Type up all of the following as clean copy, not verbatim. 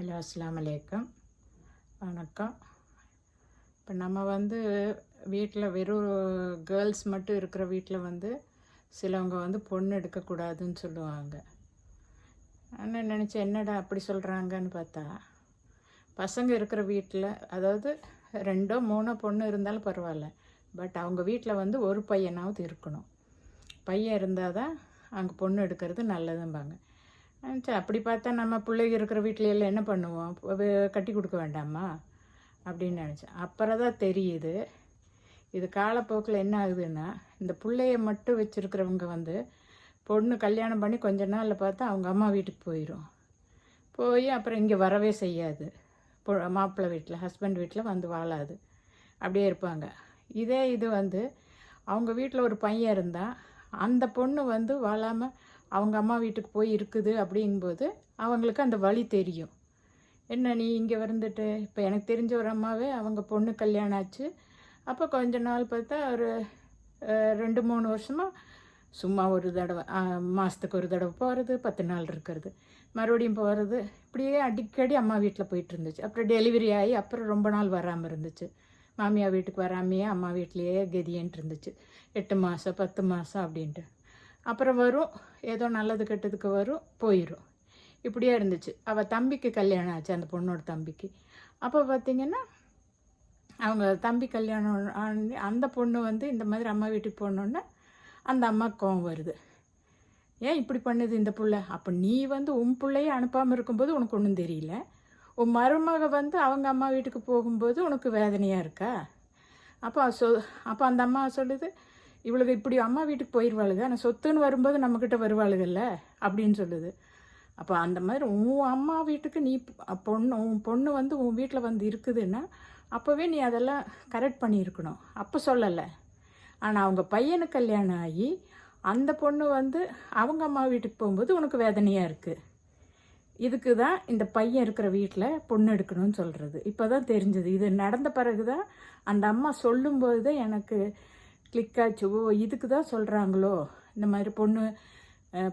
Hello, அஸ்ஸலாமு அலைக்கும். வணக்கம். இப்போ நம்ம வீட்டில் வெறும் கேர்ள்ஸ் மட்டும் இருக்கிற வீட்டில் சிலவங்க பொண்ணு எடுக்கக்கூடாதுன்னு சொல்லுவாங்க. நான் நினச்சேன், என்னடா அப்படி சொல்கிறாங்கன்னு பார்த்தா, பசங்க இருக்கிற வீட்டில், அதாவது 2 3 பொண்ணு இருந்தாலும் பரவாயில்ல, பட் அவங்க வீட்டில் ஒரு பையனாவது இருக்கணும். பையன் இருந்தால் தான் அங்கே பொண்ணு எடுக்கிறது நல்லதும்பாங்க. சரி, அப்படி பார்த்தா நம்ம பிள்ளைங்க இருக்கிற வீட்டில எல்லாம் என்ன பண்ணுவோம், கட்டி கொடுக்க வேண்டாமா அப்படின்னு நினச்சேன். அப்புறம் தான் தெரியுது, இது காலப்போக்கில் என்ன ஆகுதுன்னா, இந்த பிள்ளைய மட்டும் வச்சுருக்கிறவங்க பொண்ணு கல்யாணம் பண்ணி கொஞ்ச நாளில் பார்த்தா அவங்க அம்மா வீட்டுக்கு போய் அப்புறம் இங்கே வரவே செய்யாது. மாப்பிள்ளை வீட்டில், ஹஸ்பண்ட் வீட்டில் வாழாது, அப்படியே இருப்பாங்க. இதே இது அவங்க வீட்டில் ஒரு பையன் இருந்தால் அந்த பொண்ணு வாழாமல் அவங்க அம்மா வீட்டுக்கு போய் இருக்குது. அப்படிங்கும்போது அவங்களுக்கு அந்த வழி தெரியும். என்ன, நீ இங்கே வந்துட்டு, இப்போ எனக்கு தெரிஞ்ச ஒரு அம்மாவே அவங்க பொண்ணு கல்யாணம் ஆச்சு. அப்போ கொஞ்ச நாள் பார்த்தா ஒரு 2 3 வருஷமாக சும்மா ஒரு தடவை, மாதத்துக்கு ஒரு தடவை போகிறது, 10 நாள் இருக்கிறது, மறுபடியும் போகிறது, இப்படியே அடிக்கடி அம்மா வீட்டில் போயிட்டு இருந்துச்சு. அப்புறம் டெலிவரி ஆகி அப்புறம் ரொம்ப நாள் வராமல் இருந்துச்சு. மாமியார் வீட்டுக்கு வராமையே அம்மா வீட்லேயே கதியன்ட்டு இருந்துச்சு. 8 மாதம் 10 மாதம் அப்படின்ட்டு. அப்புறம் வரும், ஏதோ நல்லது கெட்டதுக்கு வரும், போயிடும். இப்படியே இருந்துச்சு. அவள் தம்பிக்கு கல்யாணம் ஆச்சு, அந்த பொண்ணோட தம்பிக்கு. அப்போ பார்த்திங்கன்னா அவங்க தம்பி கல்யாணம் அந்த பொண்ணு இந்த மாதிரி அம்மா வீட்டுக்கு போனோன்னே அந்த அம்மாவுக்கு கோவம் வருது. ஏன் இப்படி பண்ணுது இந்த புள்ள? அப்போ நீ உன் பிள்ளைய அனுப்பாமல் இருக்கும்போது உனக்கு ஒன்றும் தெரியல, உன் மருமக அவங்க அம்மா வீட்டுக்கு போகும்போது உனக்கு வேதனையாக இருக்கா? அப்போ அந்த அம்மா சொல்லுது, இவளுக்கு இப்படி அம்மா வீட்டுக்கு போயிடுவாளுங்க, ஆனால் சொத்துன்னு வரும்போது நம்மக்கிட்ட வருவாளுகள்ல அப்படின்னு சொல்லுது. அப்போ அந்த மாதிரி உன் அம்மா வீட்டுக்கு நீ உன் பொண்ணு உன் வீட்டில் இருக்குதுன்னா அப்போவே நீ அதெல்லாம் கரெக்ட் பண்ணியிருக்கணும். அப்போ சொல்லலை. ஆனால் அவங்க பையனுக்கு கல்யாணம் ஆகி அந்த பொண்ணு அவங்க அம்மா வீட்டுக்கு போகும்போது உனக்கு வேதனையாக இருக்குது. இதுக்கு தான் இந்த பையன் இருக்கிற வீட்டில் பொண்ணு எடுக்கணும்னு சொல்கிறது. இப்போ தான் தெரிஞ்சது. இது நடந்த பிறகு தான் அந்த அம்மா சொல்லும்போது தான் எனக்கு கிளிக்காச்சு. ஓ, இதுக்கு தான் சொல்கிறாங்களோ, இந்த மாதிரி பொண்ணு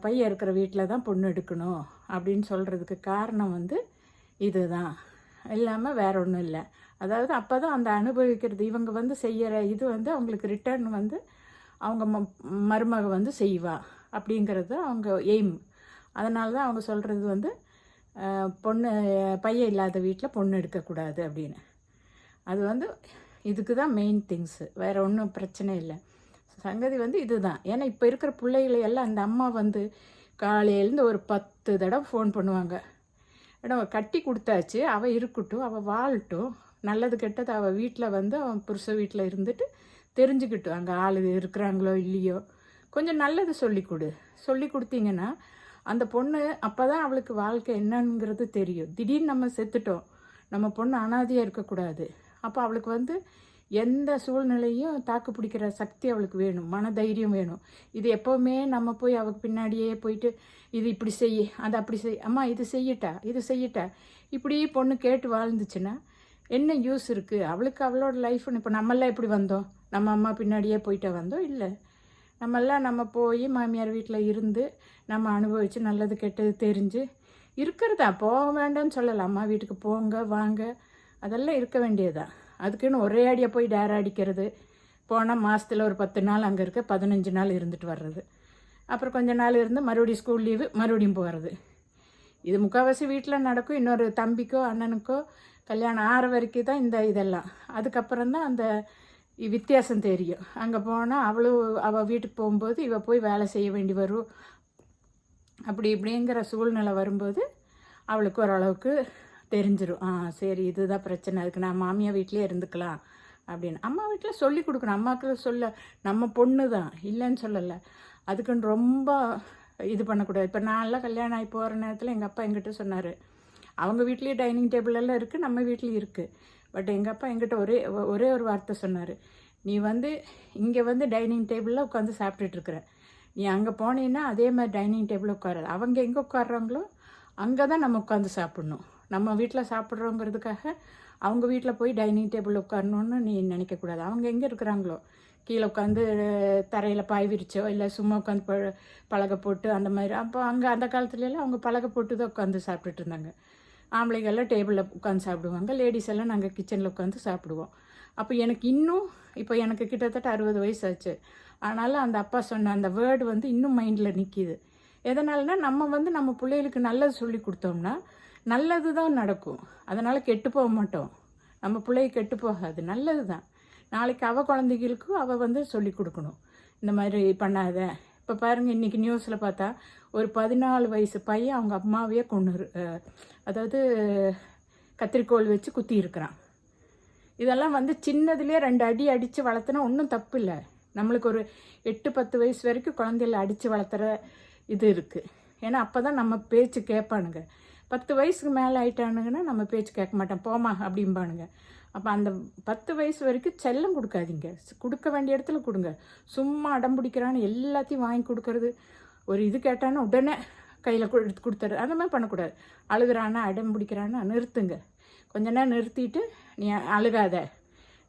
பையன் இருக்கிற வீட்டில் தான் பொண்ணு எடுக்கணும் அப்படின்னு சொல்கிறதுக்கு காரணம் இது தான், இல்லாமல் வேற ஒன்றும் இல்லை. அதாவது அப்போ தான் அந்த அனுபவிக்கிறது, இவங்க செய்கிற இது அவங்களுக்கு ரிட்டர்ன் அவங்க மருமக செய்வா அப்படிங்கிறது அவங்க எய்ம். அதனால தான் அவங்க சொல்கிறது பொண்ணு பையன் இல்லாத வீட்டில் பொண்ணு எடுக்கக்கூடாது அப்படின்னு. அது இதுக்கு தான் மெயின் திங்ஸு, வேறு ஒன்றும் பிரச்சனை இல்லை. சங்கதி இது தான். ஏன்னா இப்போ இருக்கிற பிள்ளைகளை எல்லாம் அந்த அம்மா காலையிலேருந்து ஒரு 10 தடவை ஃபோன் பண்ணுவாங்க. இடம் கட்டி கொடுத்தாச்சு, அவள் இருக்கட்டும், அவள் வாழட்டும், நல்லது கெட்டது அவள் வீட்டில் அவன் புருஷ வீட்டில் இருந்துட்டு தெரிஞ்சுக்கிட்டும், அங்கே ஆள் இருக்கிறாங்களோ இல்லையோ. கொஞ்சம் நல்லது சொல்லி கொடுத்தீங்கன்னா அந்த பொண்ணு அப்போ தான் அவளுக்கு வாழ்க்கை என்னங்கிறது தெரியும். திடீர்னு நம்ம செத்துட்டோம், நம்ம பொண்ணு அனாதையாக இருக்கக்கூடாது. அப்போ அவளுக்கு எந்த சூழ்நிலையும் தாக்கு பிடிக்கிற சக்தி அவளுக்கு வேணும், மனதைரியம் வேணும். இது எப்போவுமே நம்ம போய் அவளுக்கு பின்னாடியே போயிட்டு இது இப்படி செய், அது அப்படி செய், அம்மா இது செய்யட்டா இப்படி பொண்ணு கேட்டு வாழ்ந்துச்சுன்னா என்ன யூஸ் இருக்குது? அவளுக்கு அவளோட லைஃப்னு. இப்போ நம்மெல்லாம் எப்படி வந்தோம்? நம்ம அம்மா பின்னாடியே போயிட்டா வந்தோம்? இல்லை. நம்ம போய் மாமியார் வீட்டில் இருந்து நம்ம அனுபவித்து நல்லது கெட்டது தெரிஞ்சு இருக்கிறதா. போக வேண்டாம்னு சொல்லலை, அம்மா வீட்டுக்கு போங்க வாங்க, அதெல்லாம் இருக்க வேண்டியதா. அதுக்குன்னு ஒரே அடியாக போய் டேர் அடிக்கிறது, போனால் மாதத்தில் ஒரு 10 நாள் அங்கே இருக்க, 15 நாள் இருந்துட்டு வர்றது, அப்புறம் கொஞ்ச நாள் இருந்து மறுபடியும் ஸ்கூல் லீவு, மறுபடியும் போகிறது. இது முக்கால்வாசி வீட்டில் நடக்கும். இன்னொரு தம்பிக்கோ அண்ணனுக்கோ கல்யாணம் ஆகிற வரைக்கும் தான் இதெல்லாம். அதுக்கப்புறம் தான் அந்த வித்தியாசம் தெரியும். அங்கே போனால் அவள் வீட்டுக்கு போகும்போது இவள் போய் வேலை செய்ய வேண்டி வரும். அப்படி இப்படிங்கிற சூழ்நிலை வரும்போது அவளுக்கு ஓரளவுக்கு தெரிஞ்சிடும், சரி இதுதான் பிரச்சனை, அதுக்கு நான் மாமியார் வீட்டிலே இருந்துக்கலாம் அப்படின்னு. அம்மா வீட்டில் சொல்லி கொடுக்கணும். அம்மாவுக்கு நம்ம பொண்ணு தான், இல்லைன்னு சொல்லலை. அதுக்குன்னு ரொம்ப இது பண்ணக்கூடாது. இப்போ நான்லாம் கல்யாணம் ஆகி போகிற நேரத்தில் எங்கள் அப்பா எங்கிட்ட சொன்னார், அவங்க வீட்லேயே டைனிங் டேபிள் எல்லாம் இருக்குது, நம்ம வீட்லேயும் இருக்குது. பட் எங்கள் அப்பா எங்கிட்ட ஒரே ஒரு வார்த்தை சொன்னார், நீ இங்கே டைனிங் டேபிளில் உட்காந்து சாப்பிட்டுட்ருக்குற, நீ அங்கே போனீங்கன்னா அதே மாதிரி டைனிங் டேபிளில் உட்காராது. அவங்க எங்கே உட்காடுறாங்களோ அங்கே தான் நம்ம உட்காந்து சாப்பிட்ணும். நம்ம வீட்டில் சாப்பிட்றோங்கிறதுக்காக அவங்க வீட்டில் போய் டைனிங் டேபிள் உட்காரணுன்னு நீ நினைக்கக்கூடாது. அவங்க எங்கே இருக்கிறாங்களோ கீழே உட்காந்து தரையில் பாய் விரிச்சோ இல்லை சும்மா உட்காந்து பலகை போட்டு அந்த மாதிரி. அப்போ அங்கே அந்த காலத்துலலாம் அவங்க பலகை போட்டு தான் உட்காந்து சாப்பிட்டுட்டு இருந்தாங்க. ஆம்பளைங்கெல்லாம் டேபிளில் உட்காந்து சாப்பிடுவாங்க, லேடிஸ் எல்லாம் நாங்கள் கிச்சனில் உட்காந்து சாப்பிடுவோம். அப்போ எனக்கு இன்னும் இப்போ எனக்கு கிட்டத்தட்ட 60 வயசு ஆச்சு. ஆனாலும் அந்த அப்பா சொன்ன அந்த வேர்டு வந்து இன்னும் மைண்டில் நிற்கிது. எதனாலனா நம்ம வந்து நம்ம பிள்ளைகளுக்கு நல்லது சொல்லி கொடுத்தோம்னா நல்லது தான் நடக்கும். அதனால் கெட்டு போக மாட்டோம். நம்ம பிள்ளைய கெட்டு போகாது, நல்லது தான். நாளைக்கு அவள் குழந்தைகளுக்கும் அவள் வந்து சொல்லி கொடுக்கணும், இந்த மாதிரி பண்ணாத. இப்போ பாருங்கள், இன்றைக்கி நியூஸில் பார்த்தா ஒரு 14 வயசு பையன் அவங்க அம்மாவையே அதாவது கத்திரிக்கோள் வச்சு குத்தி இருக்கிறான். இதெல்லாம் வந்து சின்னதுலேயே 2 அடி அடித்து வளர்த்துனா ஒன்றும் தப்பு இல்லை. நம்மளுக்கு ஒரு 8-10 வயசு வரைக்கும் குழந்தைகளை அடித்து வளர்த்துற இது இருக்குது. ஏன்னா அப்போ தான் நம்ம பேச்சு கேட்பானுங்க. 10 வயசுக்கு மேலே ஆயிட்டானுங்கன்னா நம்ம பேச்சு கேட்க மாட்டேன், போமா அப்படிம்பானுங்க. அப்போ அந்த 10 வயசு வரைக்கும் செல்லம் கொடுக்காதீங்க. கொடுக்க வேண்டிய இடத்துல கொடுங்க. சும்மா அடம் பிடிக்கிறான்னு எல்லாத்தையும் வாங்கி கொடுக்கறது, ஒரு இது கேட்டான்னு உடனே கையில் எடுத்து கொடுத்துறது, அந்த மாதிரி பண்ணக்கூடாது. அழுகிறானா அடம் பிடிக்கிறான்னா நிறுத்துங்க. கொஞ்ச நேரம் நிறுத்திட்டு, நீ அழுகாத,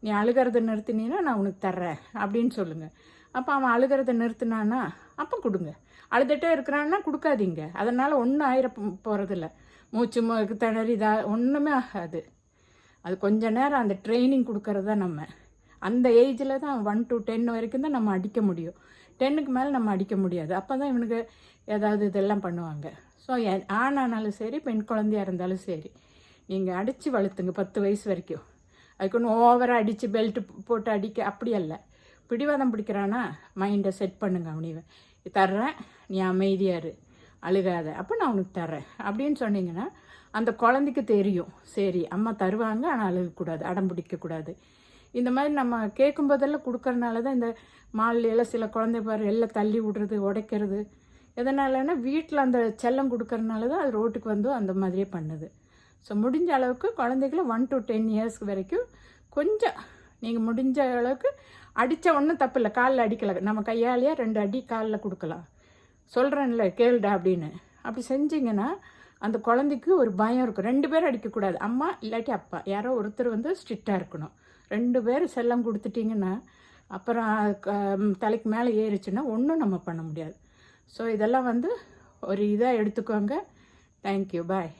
நீ அழுகிறத நிறுத்தினீன்னா நான் உனக்கு தர்றேன் அப்படின்னு சொல்லுங்கள். அப்போ அவன் அழுகிறத நிறுத்தினான்னா அப்போ கொடுங்க. அழுதுகிட்டே இருக்கிறான்னா கொடுக்காதீங்க. அதனால் ஒன்றும் ஆயிர போகிறதில்ல. மூச்சு திணறி ஒன்றுமே ஆகாது. அது கொஞ்ச நேரம் அந்த ட்ரைனிங் கொடுக்கறது தான். நம்ம அந்த ஏஜில் தான் 1 to 10 வரைக்கும் தான் நம்ம அடிக்க முடியும். 10க்கு மேலே நம்ம அடிக்க முடியாது. அப்போ தான் இவனுக்கு ஏதாவது இதெல்லாம் பண்ணுவாங்க. ஸோ ஆணானாலும் சரி, பெண் குழந்தையாக இருந்தாலும் சரி, நீங்கள் அடித்து வளர்த்துங்க 10 வயசு வரைக்கும். அதுக்கு ஒன்று ஓவராக அடித்து பெல்ட்டு போட்டு அடிக்க அப்படி அல்ல. பிடிவாதம் பிடிக்கிறானா மைண்டை செட் பண்ணுங்க. அவனை தர்றேன், நீ அமைதியாரு, அழுகாத, அப்போ நான் உனக்கு தர்றேன் அப்படின்னு சொன்னீங்கன்னா அந்த குழந்தைக்கு தெரியும், சரி அம்மா தருவாங்க, ஆனால் அழுகக்கூடாது, அடம் பிடிக்கக்கூடாது. இந்த மாதிரி நம்ம கேட்கும்போதெல்லாம் கொடுக்கறனால தான் இந்த மாலையெல்லாம் சில குழந்தை பாரு எல்லாம் தள்ளி விடுறது, உடைக்கிறது. எதனாலன்னா வீட்டில் அந்த செல்லம் கொடுக்கறனால தான் அது ரோட்டுக்கு வந்து அந்த மாதிரியே பண்ணுது. ஸோ முடிஞ்ச அளவுக்கு குழந்தைகளை 1 to 10 இயர்ஸ் வரைக்கும் கொஞ்சம் நீங்கள் முடிஞ்ச அளவுக்கு அடித்தா ஒன்றும் தப்பு இல்லை. காலில் அடிக்கலை, நம்ம கையாலேயே 2 அடி காலில் கொடுக்கலாம். சொல்கிறேன்ல கேளுடா அப்படின்னு. அப்படி செஞ்சிங்கன்னா அந்த குழந்தைக்கு ஒரு பயம் இருக்கும். 2 பேரும் அடிக்கக்கூடாது, அம்மா இல்லாட்டி அப்பா, யாரோ ஒருத்தர் வந்து ஸ்ட்ரிக்டாக இருக்கணும். 2 பேரும் செல்லம் கொடுத்துட்டிங்கன்னா அப்புறம் தலைக்கு மேலே ஏறிச்சுன்னா ஒன்றும் நம்ம பண்ண முடியாது. ஸோ இதெல்லாம் வந்து ஒரு இதாக எடுத்துக்கோங்க. தேங்க்யூ, பாய்.